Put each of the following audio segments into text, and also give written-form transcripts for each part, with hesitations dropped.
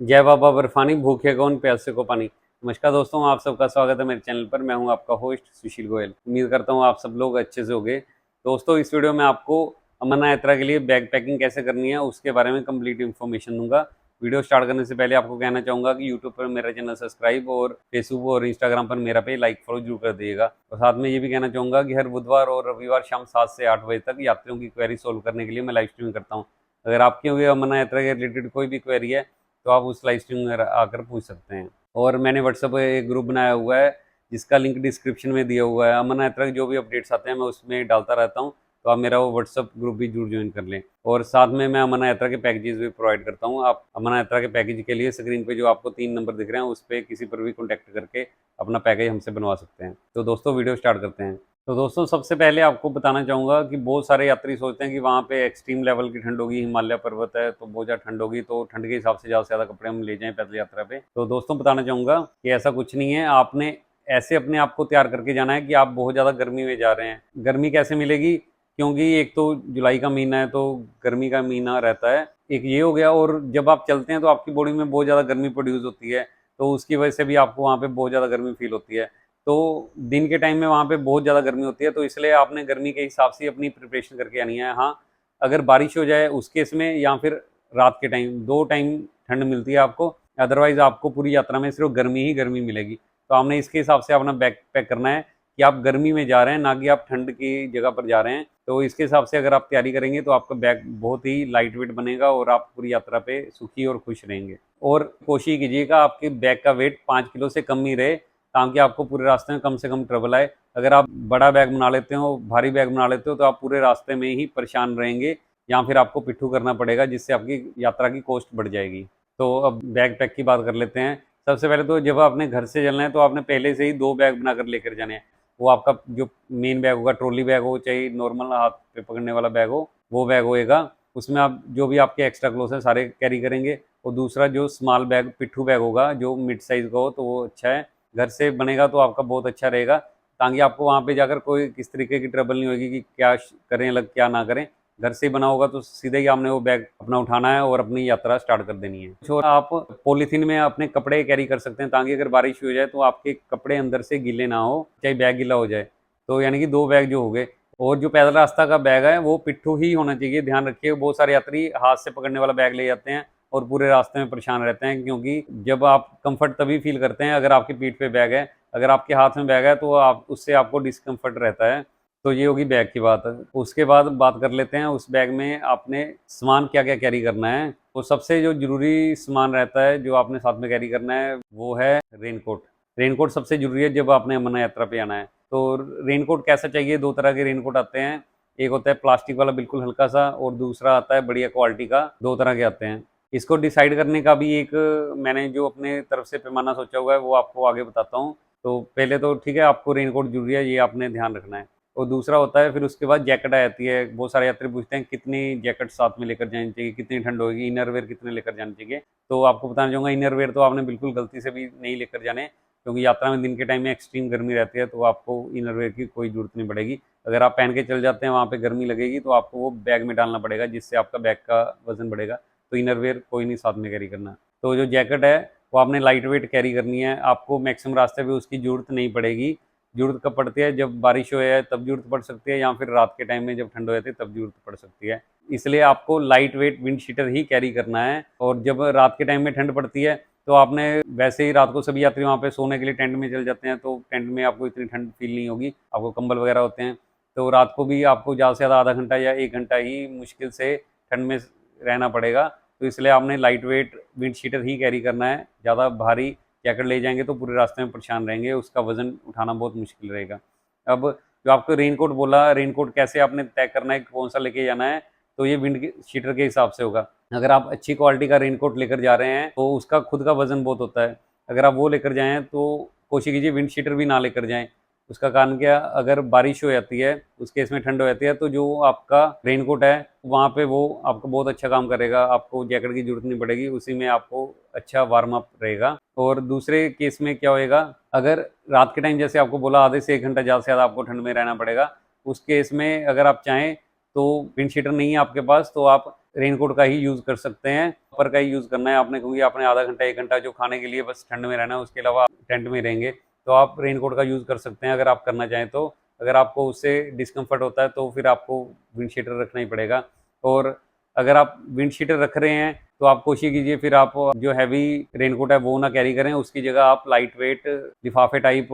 जय बाबा बर्फानी, भूखे कौन प्यासे को पानी। नमस्कार दोस्तों, आप सबका स्वागत है मेरे चैनल पर। मैं हूं आपका होस्ट सुशील गोयल। उम्मीद करता हूं आप सब लोग अच्छे से होंगे। दोस्तों, इस वीडियो में आपको अमरनाथ यात्रा के लिए बैग पैकिंग कैसे करनी है उसके बारे में कंप्लीट इन्फॉर्मेशन दूंगा। वीडियो स्टार्ट करने से पहले आपको कहना चाहूंगा कि यूट्यूब पर मेरा चैनल सब्सक्राइब और फेसबुक और इंस्टाग्राम पर मेरा पेज लाइक फॉलो जरूर कर दीजिएगा। और साथ में ये भी कहना चाहूंगा कि हर बुधवार और रविवार शाम 7 से 8 बजे तक यात्रियों की क्वेरी सोल्व करने के लिए मैं लाइव स्ट्रीमिंग करता हूँ। अगर आपके हुए अमरनाथ यात्रा के रिलेटेड कोई भी क्वेरी है तो आप उस लाइव स्ट्रीम में आकर पूछ सकते हैं। और मैंने व्हाट्सएप पे एक ग्रुप बनाया हुआ है जिसका लिंक डिस्क्रिप्शन में दिया हुआ है। अमरनाथ यात्रा के जो भी अपडेट्स आते हैं मैं उसमें डालता रहता हूँ, तो आप मेरा वो व्हाट्सएप ग्रुप भी जरूर ज्वाइन कर लें। और साथ में मैं अमरनाथ यात्रा के पैकेजेस भी प्रोवाइड करता हूँ। आप अमरनाथ यात्रा के पैकेज के लिए स्क्रीन पे जो आपको 3 नंबर दिख रहे हैं उस पर किसी पर भी कॉन्टैक्ट करके अपना पैकेज हमसे बनवा सकते हैं। तो दोस्तों, वीडियो स्टार्ट करते हैं। तो दोस्तों, सबसे पहले आपको बताना चाहूँगा कि बहुत सारे यात्री सोचते हैं कि वहाँ पे एक्सट्रीम लेवल की ठंड होगी, हिमालय पर्वत है तो बहुत ज़्यादा ठंड होगी, तो ठंड के हिसाब से ज़्यादा से ज़्यादा कपड़े हम ले जाएं पैदल यात्रा पे। तो दोस्तों, बताना चाहूँगा कि ऐसा कुछ नहीं है। आपने ऐसे अपने आप को तैयार करके जाना है कि आप बहुत ज़्यादा गर्मी में जा रहे हैं। गर्मी कैसे मिलेगी? क्योंकि एक तो जुलाई का महीना है तो गर्मी का महीना रहता है, एक ये हो गया। और जब आप चलते हैं तो आपकी बॉडी में बहुत ज़्यादा गर्मी प्रोड्यूस होती है, तो उसकी वजह से भी आपको वहाँ पे बहुत ज़्यादा गर्मी फील होती है। तो दिन के टाइम में वहाँ पे बहुत ज़्यादा गर्मी होती है, तो इसलिए आपने गर्मी के हिसाब से अपनी प्रिपरेशन करके आनी है। हाँ, अगर बारिश हो जाए उस केस में, या फिर रात के टाइम, दो टाइम ठंड मिलती है आपको। अदरवाइज़ आपको पूरी यात्रा में सिर्फ गर्मी ही गर्मी मिलेगी। तो आपने इसके हिसाब से अपना बैग पैक करना है कि आप गर्मी में जा रहे हैं, ना कि आप ठंड की जगह पर जा रहे हैं। तो इसके हिसाब से अगर आप तैयारी करेंगे तो आपका बैग बहुत ही लाइट वेट बनेगा और आप पूरी यात्रा पे सुखी और खुश रहेंगे। और कोशिश कीजिएगा आपके बैग का वेट 5 किलो से कम ही रहे, ताकि आपको पूरे रास्ते में कम से कम ट्रबल आए। अगर आप बड़ा बैग बना लेते हो, भारी बैग बना लेते हो, तो आप पूरे रास्ते में ही परेशान रहेंगे, या फिर आपको पिट्ठू करना पड़ेगा, जिससे आपकी यात्रा की कॉस्ट बढ़ जाएगी। तो अब बैग पैक की बात कर लेते हैं। सबसे पहले तो जब आपने घर से चलना है तो आपने पहले से ही 2 बैग बनाकर लेकर जाने हैं। वो आपका जो मेन बैग होगा, ट्रॉली बैग हो चाहे नॉर्मल हाथ पे पकड़ने वाला बैग हो, वो बैग होएगा। उसमें आप जो भी आपके एक्स्ट्रा क्लोथ हैं सारे कैरी करेंगे। और दूसरा जो स्मॉल बैग, पिट्ठू बैग होगा जो मिड साइज़ का हो, तो वो अच्छा है। घर से बनेगा तो आपका बहुत अच्छा रहेगा, ताकि आपको वहाँ पे जाकर कोई किस तरीके की ट्रबल नहीं होगी कि क्या करें अलग क्या ना करें। घर से ही बना होगा तो सीधे ही आपने वो बैग अपना उठाना है और अपनी यात्रा स्टार्ट कर देनी है। तो आप पॉलीथीन में अपने कपड़े कैरी कर सकते हैं, ताकि अगर बारिश हो जाए तो आपके कपड़े अंदर से गीले ना हो, चाहे बैग गीला हो जाए। तो यानी कि 2 बैग जो हो गए। और जो पैदल रास्ता का बैग है वो पिट्ठू ही होना चाहिए, ध्यान रखिए। बहुत सारे यात्री हाथ से पकड़ने वाला बैग ले जाते हैं और पूरे रास्ते में परेशान रहते हैं, क्योंकि जब आप कंफर्ट तभी फील करते हैं अगर आपकी पीठ पे बैग है। अगर आपके हाथ में बैग है तो आप उससे आपको डिस्कम्फर्ट रहता है। तो ये होगी बैग की बात। उसके बाद बात कर लेते हैं उस बैग में आपने सामान क्या क्या कैरी करना है। तो सबसे जो जरूरी सामान रहता है जो आपने साथ में कैरी करना है वो है रेनकोट। रेनकोट सबसे जरूरी है जब आपने अमरनाथ यात्रा पे आना है। तो रेनकोट कैसा चाहिए? 2 तरह के रेनकोट आते हैं। एक होता है प्लास्टिक वाला बिल्कुल हल्का सा, और दूसरा आता है बढ़िया क्वालिटी का। 2 तरह के आते हैं। इसको डिसाइड करने का भी एक मैंने जो अपने तरफ से पैमाना सोचा हुआ है वो आपको आगे बताता हूँ। तो पहले तो ठीक है, आपको रेनकोट जरूरी है, ये आपने ध्यान रखना है। और दूसरा होता है फिर उसके बाद जैकेट आ जाती है। बहुत सारे यात्री पूछते हैं कितनी जैकेट साथ में लेकर जानी चाहिए, कितनी ठंड होगी, इनरवेयर कितने लेकर जाने चाहिए। तो आपको बताना चाहूँगा, इनरवेयर तो आपने बिल्कुल गलती से भी नहीं लेकर जाने, क्योंकि यात्रा में दिन के टाइम में एक्सट्रीम गर्मी रहती है, तो आपको इनरवेयर की कोई ज़रूरत नहीं पड़ेगी। अगर आप पहन के चल जाते हैं वहाँ पे गर्मी लगेगी तो आपको वो बैग में डालना पड़ेगा, जिससे आपका बैग का वज़न बढ़ेगा। तो इनरवेयर कोई नहीं साथ में कैरी करना। तो जो जैकेट है वो आपने लाइट वेट कैरी करनी है। आपको मैक्सिमम रास्ते पे उसकी ज़रूरत नहीं पड़ेगी। ज़रूरत कब पड़ती है? जब बारिश हो जाए तब ज़रूरत पड़ सकती है, या फिर रात के टाइम में जब ठंड हो जाती है तब ज़रूरत पड़ सकती है। इसलिए आपको लाइट वेट विंड शीटर ही कैरी करना है। और जब रात के टाइम में ठंड पड़ती है तो आपने वैसे ही रात को सभी यात्री वहाँ पे सोने के लिए टेंट में चल जाते हैं, तो टेंट में आपको इतनी ठंड फील नहीं होगी, आपको कंबल वगैरह होते हैं। तो रात को भी आपको ज़्यादा से ज़्यादा आधा घंटा या 1 घंटा ही मुश्किल से ठंड में रहना पड़ेगा। तो इसलिए आपने लाइट वेट विंड शीटर ही कैरी करना है। ज़्यादा भारी जैकेट ले जाएंगे तो पूरे रास्ते में परेशान रहेंगे, उसका वज़न उठाना बहुत मुश्किल रहेगा। अब जो आपको रेनकोट बोला, रेनकोट कैसे आपने तय करना है कौन सा लेके जाना है? तो ये विंड शीटर के हिसाब से होगा। अगर आप अच्छी क्वालिटी का रेनकोट लेकर जा रहे हैं तो उसका खुद का वज़न बहुत होता है। अगर आप वो लेकर जाएँ तो कोशिश कीजिए विंड शीटर भी ना लेकर जाएँ। उसका कारण क्या, अगर बारिश हो जाती है उस केस में ठंड हो जाती है, तो जो आपका रेनकोट है वहाँ पे वो आपको बहुत अच्छा काम करेगा। आपको जैकेट की ज़रूरत नहीं पड़ेगी, उसी में आपको अच्छा वार्म अप रहेगा। और दूसरे केस में क्या होएगा, अगर रात के टाइम जैसे आपको बोला आधे से 1 घंटा ज़्यादा से ज़्यादा आपको ठंड में रहना पड़ेगा, उस केस में अगर आप चाहें तो विंड शीटर नहीं है आपके पास तो आप रेनकोट का ही यूज़ कर सकते हैं। ऊपर का ही यूज़ करना है आपने, क्योंकि आपने आधा घंटा 1 घंटा जो खाने के लिए बस ठंड में रहना है, उसके अलावा टेंट में रहेंगे, तो आप रेनकोट का यूज़ कर सकते हैं अगर आप करना चाहें तो। अगर आपको उससे डिस्कम्फर्ट होता है तो फिर आपको विंड शीटर रखना ही पड़ेगा। और अगर आप विंड शीटर रख रहे हैं तो आप कोशिश कीजिए फिर आप जो हैवी रेनकोट है वो ना कैरी करें, उसकी जगह आप लाइट वेट लिफाफे टाइप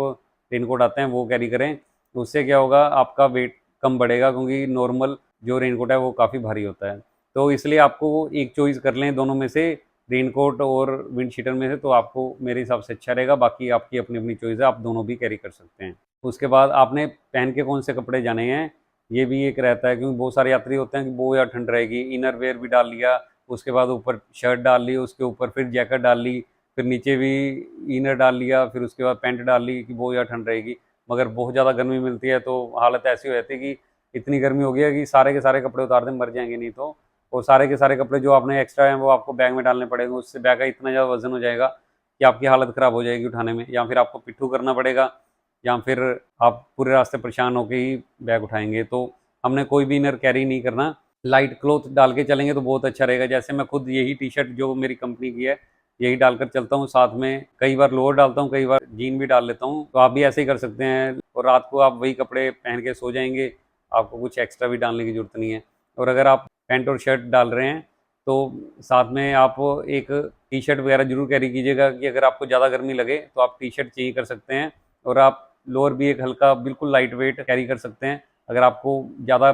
रेनकोट आते हैं वो कैरी करें। उससे क्या होगा, आपका वेट कम बढ़ेगा, क्योंकि नॉर्मल जो रेनकोट है वो काफ़ी भारी होता है। तो इसलिए आपको एक चॉइस कर लें दोनों में से, रेनकोट और विंड शीटर में से, तो आपको मेरे हिसाब से अच्छा रहेगा। बाकी आपकी अपनी अपनी चॉइस है, आप दोनों भी कैरी कर सकते हैं। उसके बाद आपने पहन के कौन से कपड़े जाने हैं ये भी एक रहता है, क्योंकि बहुत सारे यात्री होते हैं कि वो यार ठंड रहेगी, इनर वेयर भी डाल लिया, उसके बाद ऊपर शर्ट डाल ली, उसके ऊपर फिर जैकेट डाल ली, फिर नीचे भी इनर डाल लिया, फिर उसके बाद पैंट डाल ली कि वो यार ठंड रहेगी। मगर बहुत ज़्यादा गर्मी मिलती है तो हालत ऐसी हो जाती है कि इतनी गर्मी हो गई है कि सारे के सारे कपड़े उतार दें, मर जाएंगे नहीं तो। और सारे के सारे कपड़े जो आपने एक्स्ट्रा हैं वो आपको बैग में डालने पड़ेंगे, उससे बैग का इतना ज़्यादा वजन हो जाएगा कि आपकी हालत ख़राब हो जाएगी उठाने में, या फिर आपको पिट्ठू करना पड़ेगा, या फिर आप पूरे रास्ते परेशान होकर ही बैग उठाएंगे। तो हमने कोई भी इनर कैरी नहीं करना, लाइट क्लॉथ डाल के चलेंगे तो बहुत अच्छा रहेगा। जैसे मैं खुद यही टी शर्ट जो मेरी कंपनी की है यही डालकर चलता हूँ, साथ में कई बार लोअर डालता हूँ, कई बार जीन भी डाल लेता हूँ। तो आप भी ऐसे ही कर सकते हैं और रात को आप वही कपड़े पहन के सो जाएंगे, आपको कुछ एक्स्ट्रा भी डालने की ज़रूरत नहीं है। और अगर आप पैंट और शर्ट डाल रहे हैं तो साथ में आप एक टी शर्ट वगैरह जरूर कैरी कीजिएगा, कि अगर आपको ज़्यादा गर्मी लगे तो आप टी शर्ट चेंज कर सकते हैं। और आप लोअर भी एक हल्का बिल्कुल लाइट वेट कैरी कर सकते हैं। अगर आपको ज़्यादा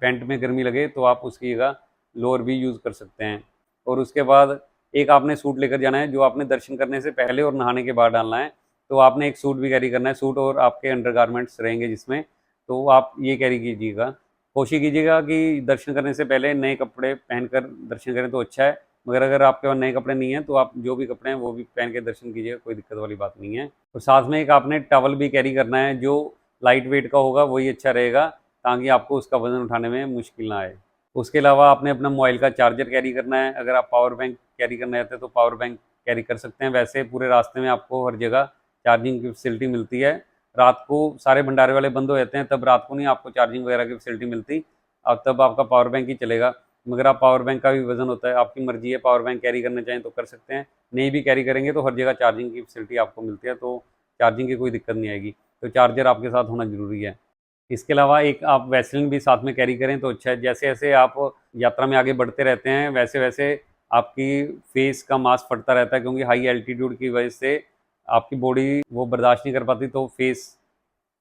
पैंट में गर्मी लगे तो आप उसकी जगह लोअर भी यूज़ कर सकते हैं। और उसके बाद एक आपने सूट लेकर जाना है जो आपने दर्शन करने से पहले और नहाने के बाद डालना है। तो आपने एक सूट भी कैरी करना है, सूट और आपके अंडरगारमेंट्स रहेंगे जिसमें, तो आप ये कैरी कीजिएगा। कोशिश कीजिएगा कि दर्शन करने से पहले नए कपड़े पहनकर दर्शन करें तो अच्छा है। मगर अगर आपके पास नए कपड़े नहीं हैं तो आप जो भी कपड़े हैं वो भी पहन के दर्शन कीजिएगा, कोई दिक्कत वाली बात नहीं है। और साथ में एक आपने टॉवल भी कैरी करना है जो लाइट वेट का होगा, वही अच्छा रहेगा, ताकि आपको उसका वजन उठाने में मुश्किल ना आए। उसके अलावा आपने अपना मोबाइल का चार्जर कैरी करना है। अगर आप पावर बैंक कैरी करना चाहते हैं तो पावर बैंक कैरी कर सकते हैं। वैसे पूरे रास्ते में आपको हर जगह चार्जिंग की फैसिलिटी मिलती है। रात को सारे भंडारे वाले बंद हो जाते हैं, तब रात को नहीं आपको चार्जिंग वगैरह की फैसिलिटी मिलती, और तब आपका पावर बैंक ही चलेगा। मगर आप पावर बैंक का भी वजन होता है, आपकी मर्जी है, पावर बैंक कैरी करना चाहें तो कर सकते हैं, नहीं भी कैरी करेंगे तो हर जगह चार्जिंग की फैसिलिटी आपको मिलती है, तो चार्जिंग की कोई दिक्कत नहीं आएगी। तो चार्जर आपके साथ होना ज़रूरी है। इसके अलावा एक आप वैसलीन भी साथ में कैरी करें तो अच्छा है। जैसे जैसे आप यात्रा में आगे बढ़ते रहते हैं वैसे वैसे आपकी फेस का मास्क फटता रहता है, क्योंकि हाई एल्टीट्यूड की वजह से आपकी बॉडी वो बर्दाश्त नहीं कर पाती, तो फेस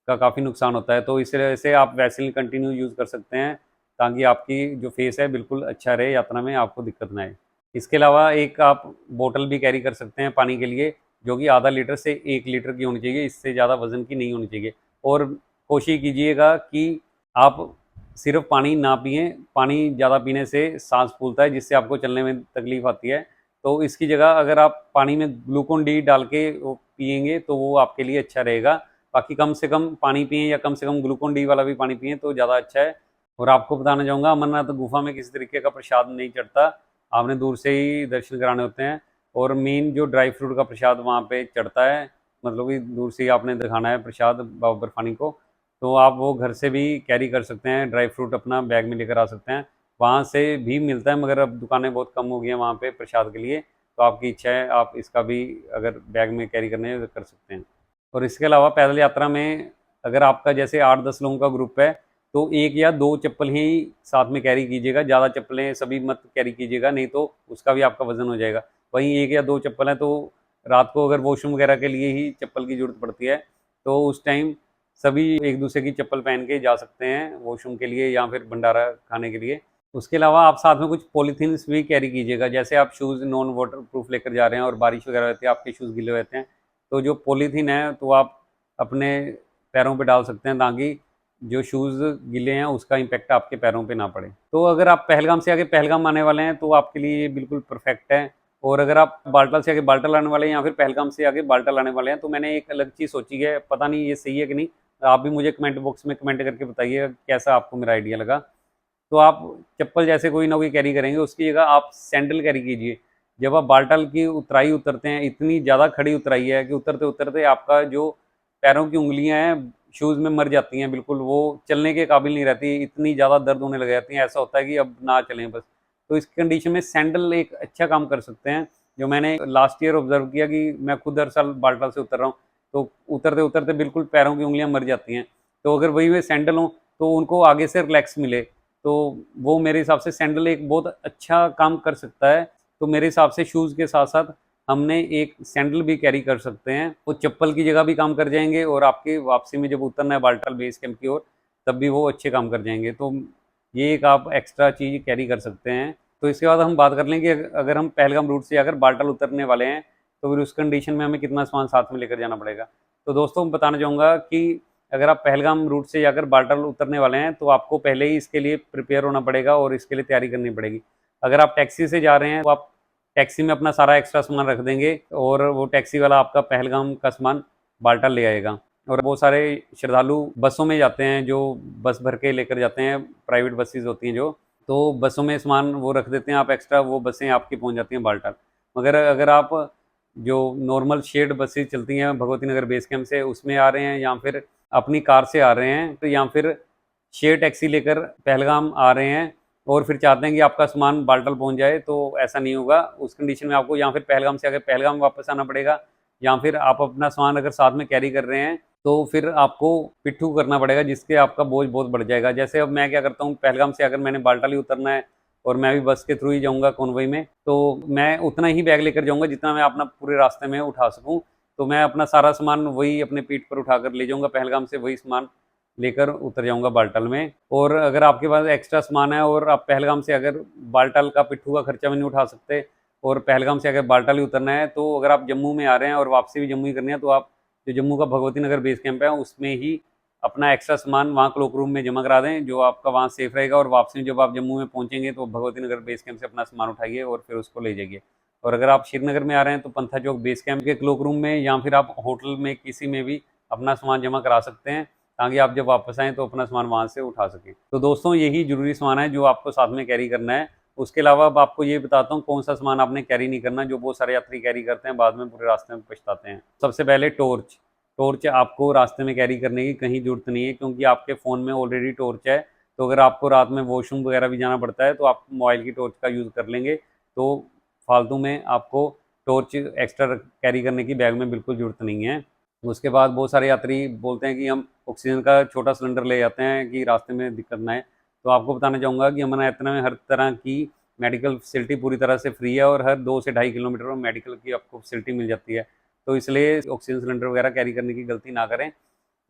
का काफ़ी नुकसान होता है। तो इस वजह से आप वैसलीन कंटिन्यू यूज़ कर सकते हैं, ताकि आपकी जो फेस है बिल्कुल अच्छा रहे, यात्रा में आपको दिक्कत ना आए। इसके अलावा एक आप बोतल भी कैरी कर सकते हैं पानी के लिए, जो कि आधा लीटर से 1 लीटर की होनी चाहिए, इससे ज़्यादा वज़न की नहीं होनी चाहिए। और कोशिश कीजिएगा कि आप सिर्फ पानी ना पिएँ, पानी ज़्यादा पीने से साँस फूलता है, जिससे आपको चलने में तकलीफ़ आती है। तो इसकी जगह अगर आप पानी में ग्लूकोन डी डाल के वो पिएँगे तो वो आपके लिए अच्छा रहेगा। बाकी कम से कम पानी पिएँ, या कम से कम ग्लूकोन डी वाला भी पानी पिएँ तो ज़्यादा अच्छा है। और आपको बताना चाहूँगा, अमरनाथ गुफ़ा में किसी तरीके का प्रसाद नहीं चढ़ता, आपने दूर से ही दर्शन कराने होते हैं। और मेन जो ड्राई फ्रूट का प्रसाद वहाँ पे चढ़ता है, मतलब कि दूर से ही आपने दिखाना है प्रसाद बाबा बर्फानी को, तो आप वो घर से भी कैरी कर सकते हैं, ड्राई फ्रूट अपना बैग में लेकर आ सकते हैं। वहाँ से भी मिलता है, मगर अब दुकानें बहुत कम हो गई हैं वहाँ पे प्रसाद के लिए, तो आपकी इच्छा है, आप इसका भी अगर बैग में कैरी करने हैं तो कर सकते हैं। और इसके अलावा पैदल यात्रा में अगर आपका जैसे 8-10 लोगों का ग्रुप है तो 1 या 2 चप्पल ही साथ में कैरी कीजिएगा, ज़्यादा चप्पलें सभी मत कैरी कीजिएगा, नहीं तो उसका भी आपका वज़न हो जाएगा। वहीं 1 या 2 चप्पल हैं तो रात को अगर वॉशरूम वगैरह के लिए ही चप्पल की ज़रूरत पड़ती है, तो उस टाइम सभी एक दूसरे की चप्पल पहन के जा सकते हैं वॉशरूम के लिए या फिर भंडारा खाने के लिए। उसके अलावा आप साथ में कुछ पॉलीथीन्स भी कैरी कीजिएगा। जैसे आप शूज़ नॉन वाटर प्रूफ लेकर जा रहे हैं और बारिश वगैरह होती है, आपके शूज़ गीले रहते हैं, तो जो पॉलीथीन है तो आप अपने पैरों पे डाल सकते हैं, ताकि जो शूज़ गीले हैं उसका इम्पैक्ट आपके पैरों पे ना पड़े। तो अगर आप पहलगाम से आगे पहलगाम आने वाले हैं तो आपके लिए ये बिल्कुल परफेक्ट है। और अगर आप बाल्टाल से आगे बाल्टाल आने वाले हैं या फिर पहलगाम से आगे बाल्टाल आने वाले हैं, तो मैंने एक अलग चीज़ सोची है, पता नहीं ये सही है कि नहीं, आप भी मुझे कमेंट बॉक्स में कमेंट करके बताइए कैसा आपको मेरा आइडिया लगा। तो आप चप्पल जैसे कोई ना कोई कैरी करेंगे, उसकी जगह आप सैंडल कैरी कीजिए। जब आप बाल्टाल की उतराई उतरते हैं, इतनी ज़्यादा खड़ी उतराई है कि उतरते उतरते आपका जो पैरों की उंगलियां हैं शूज़ में मर जाती हैं, बिल्कुल वो चलने के काबिल नहीं रहती, इतनी ज़्यादा दर्द होने लग जाती हैं, ऐसा होता है कि अब ना चलें बस। तो इस कंडीशन में सैंडल एक अच्छा काम कर सकते हैं। जो मैंने लास्ट ईयर ऑब्जर्व किया कि मैं खुद हर साल बाल्टाल से उतर रहा हूँ, तो उतरते उतरते बिल्कुल पैरों की उंगलियां मर जाती हैं। तो अगर वही वे सैंडल हों तो उनको आगे से रिलैक्स मिले, तो वो मेरे हिसाब से सैंडल एक बहुत अच्छा काम कर सकता है। तो मेरे हिसाब से शूज़ के साथ साथ हमने एक सैंडल भी कैरी कर सकते हैं, वो चप्पल की जगह भी काम कर जाएंगे और आपकी वापसी में जब उतरना है बाल्टाल बेस कैंप की ओर तब भी वो अच्छे काम कर जाएंगे। तो ये एक आप एक्स्ट्रा चीज़ कैरी कर सकते हैं। तो इसके बाद हम बात कर लें कि अगर हम पहलगाम रूट से अगर बाल्टाल उतरने वाले हैं तो फिर उस कंडीशन में हमें कितना सामान साथ में लेकर जाना पड़ेगा। तो दोस्तों मैं बताना चाहूँगा कि अगर आप पहलगाम रूट से जाकर बाल्टाल उतरने वाले हैं तो आपको पहले ही इसके लिए प्रिपेयर होना पड़ेगा और इसके लिए तैयारी करनी पड़ेगी। अगर आप टैक्सी से जा रहे हैं तो आप टैक्सी में अपना सारा एक्स्ट्रा सामान रख देंगे और वो टैक्सी वाला आपका पहलगाम का सामान बाल्टाल ले आएगा। और बहुत सारे श्रद्धालु बसों में जाते हैं, जो बस भर के लेकर जाते हैं, प्राइवेट बसेज होती हैं जो, तो बसों में सामान वो रख देते हैं आप एक्स्ट्रा, वो बसें आपकी पहुंच जाती हैं बाल्टाल। मगर अगर आप जो नॉर्मल शेयर्ड बसेज चलती हैं भगवती नगर बेस कैंप से उसमें आ रहे हैं या फिर अपनी कार से आ रहे हैं तो या फिर शेयर टैक्सी लेकर पहलगाम आ रहे हैं और फिर चाहते हैं कि आपका सामान बाल्टाल पहुंच जाए, तो ऐसा नहीं होगा। उस कंडीशन में आपको या फिर पहलगाम से आकर पहलगाम वापस आना पड़ेगा या फिर आप अपना सामान अगर साथ में कैरी कर रहे हैं तो फिर आपको पिट्ठू करना पड़ेगा, जिसके आपका बोझ बहुत बढ़ जाएगा। जैसे अब मैं क्या करता हूँ, पहलगाम से अगर मैंने बाल्टाल ही उतरना है और मैं भी बस के थ्रू ही जाऊँगा कॉन्वॉय में, तो मैं उतना ही बैग लेकर जाऊँगा जितना मैं अपना पूरे रास्ते में उठा सकूँ। तो मैं अपना सारा सामान वही अपने पीठ पर उठाकर ले जाऊँगा पहलगाम से, वही सामान लेकर उतर जाऊँगा बाल्टाल में। और अगर आपके पास एक्स्ट्रा सामान है और आप पहलगाम से अगर बाल्टाल का पिट्ठू का खर्चा भी नहीं उठा सकते और पहलगाम से अगर बाल्टाल ही उतरना है, तो अगर आप जम्मू में आ रहे हैं और वापसी भी जम्मू ही करनी है, तो आप जो जम्मू का भगवती नगर बेस कैंप है उसमें ही अपना एक्स्ट्रा सामान वहाँ क्लोक रूम में जमा करा दें, जो आपका वहाँ सेफ रहेगा। और वापसी में जब आप जम्मू में पहुँचेंगे तो भगवती नगर बेस कैंप से अपना सामान उठाइए और फिर उसको ले जाइए। और अगर आप श्रीनगर में आ रहे हैं तो पंथा चौक बेस कैंप के क्लोक रूम में या फिर आप होटल में किसी में भी अपना सामान जमा करा सकते हैं, ताकि आप जब वापस आएँ तो अपना सामान वहाँ से उठा सकें। तो दोस्तों यही ज़रूरी सामान है जो आपको साथ में कैरी करना है। उसके अलावा अब आपको ये बताता हूँ कौन सा सामान आपने कैरी नहीं करना, जो बहुत सारे यात्री कैरी करते हैं, बाद में पूरे रास्ते में पछताते हैं। सबसे पहले टॉर्च। टॉर्च आपको रास्ते में कैरी करने की कहीं ज़रूरत नहीं है, क्योंकि आपके फ़ोन में ऑलरेडी टॉर्च है। तो अगर आपको रात में वॉशरूम वगैरह भी जाना पड़ता है तो आप मोबाइल की टॉर्च का यूज़ कर लेंगे, तो फालतू में आपको टॉर्च एक्स्ट्रा कैरी करने की बैग में बिल्कुल ज़रूरत नहीं है। उसके बाद बहुत सारे यात्री बोलते हैं कि हम ऑक्सीजन का छोटा सिलेंडर ले जाते हैं कि रास्ते में दिक्कत ना आए। तो आपको बताना चाहूँगा कि अमरनाथ यात्रा में हर तरह की मेडिकल फैसिलिटी पूरी तरह से फ्री है और हर 2 से ढाई किलोमीटर में मेडिकल की आपको फैसिलिटी मिल जाती है। तो इसलिए ऑक्सीजन सिलेंडर वगैरह कैरी करने की गलती ना करें।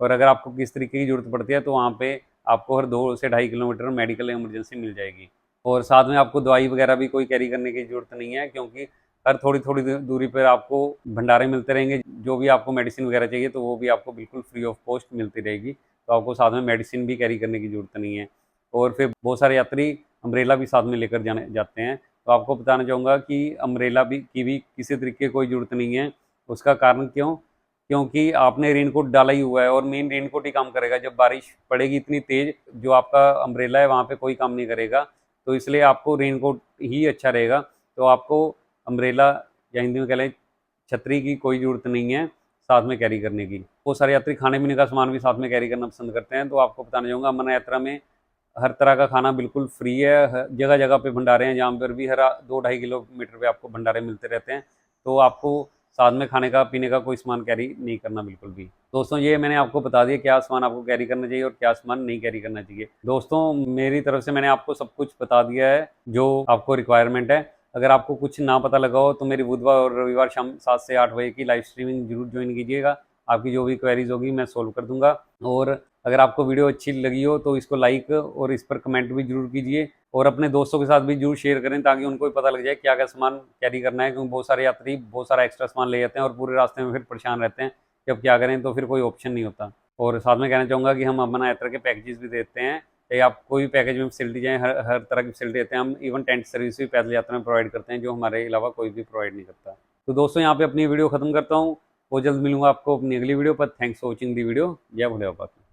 और अगर आपको किस तरीके की ज़रूरत पड़ती है तो वहाँ पे आपको हर 2 से ढाई किलोमीटर में मेडिकल इमरजेंसी मिल जाएगी। और साथ में आपको दवाई वगैरह भी कोई कैरी करने की ज़रूरत नहीं है, क्योंकि हर थोड़ी-थोड़ी दूरी पर आपको भंडारे मिलते रहेंगे। जो भी आपको मेडिसिन वगैरह चाहिए तो वो भी आपको बिल्कुल फ्री ऑफ कॉस्ट मिलती रहेगी। तो आपको साथ में मेडिसिन भी कैरी करने की ज़रूरत नहीं है। और फिर बहुत सारे यात्री अम्ब्रेला भी साथ में लेकर जाते हैं। तो आपको बताना चाहूँगा कि अम्ब्रेला की भी किसी तरीके की कोई ज़रूरत नहीं है। उसका कारण क्यों? क्योंकि आपने रेनकोट डाला ही हुआ है और मेन रेनकोट ही काम करेगा। जब बारिश पड़ेगी इतनी तेज़, जो आपका अम्ब्रेला है वहाँ पे कोई काम नहीं करेगा। तो इसलिए आपको रेनकोट ही अच्छा रहेगा। तो आपको अम्ब्रेला या हिंदी में कह लें छतरी की कोई ज़रूरत नहीं है साथ में कैरी करने की। बहुत सारे यात्री खाने-पीने का सामान भी साथ में कैरी करना पसंद करते हैं। तो आपको बताना चाहूँगा अमरनाथ यात्रा में हर तरह का खाना बिल्कुल फ्री है। जगह-जगह पे भंडारे हैं, जहाँ पर भी हर 2 ढाई किलोमीटर पे आपको भंडारे मिलते रहते हैं। तो आपको साथ में खाने का पीने का कोई सामान कैरी नहीं करना बिल्कुल भी। दोस्तों ये मैंने आपको बता दिया क्या सामान आपको कैरी करना चाहिए और क्या सामान नहीं कैरी करना चाहिए। दोस्तों मेरी तरफ से मैंने आपको सब कुछ बता दिया है जो आपको रिक्वायरमेंट है। अगर आपको कुछ ना पता लगा हो तो मेरी बुधवार और रविवार शाम 7 से 8 बजे की लाइव स्ट्रीमिंग जरूर ज्वाइन कीजिएगा। आपकी जो भी क्वेरीज होगी मैं सोल्व कर दूंगा। और अगर आपको वीडियो अच्छी लगी हो तो इसको लाइक और इस पर कमेंट भी जरूर कीजिए और अपने दोस्तों के साथ भी जरूर शेयर करें, ताकि उनको भी पता लग जाए क्या क्या सामान कैरी करना है। क्योंकि बहुत सारे यात्री बहुत सारा एक्स्ट्रा सामान ले जाते हैं और पूरे रास्ते में फिर परेशान रहते हैं कि अब क्या करें, तो फिर कोई ऑप्शन नहीं होता। और साथ में कहना चाहूँगा कि हम अमरनाथ यात्रा के पैकेजेस भी देते हैं, चाहे आप कोई भी पैकेज में फैसिलिटी चाहें, हर तरह की फैसिलिटी देते हैं। हम इवन टेंट सर्विस भी पैदल यात्रा में प्रोवाइड करते हैं, जो हमारे अलावा कोई भी प्रोवाइड नहीं करता। तो दोस्तों यहाँ पे अपनी वीडियो खत्म करता हूँ और जल्द मिलूंगा आपको अपनी अगली वीडियो पर। Thanks for watching the video. जय भोले बाबा।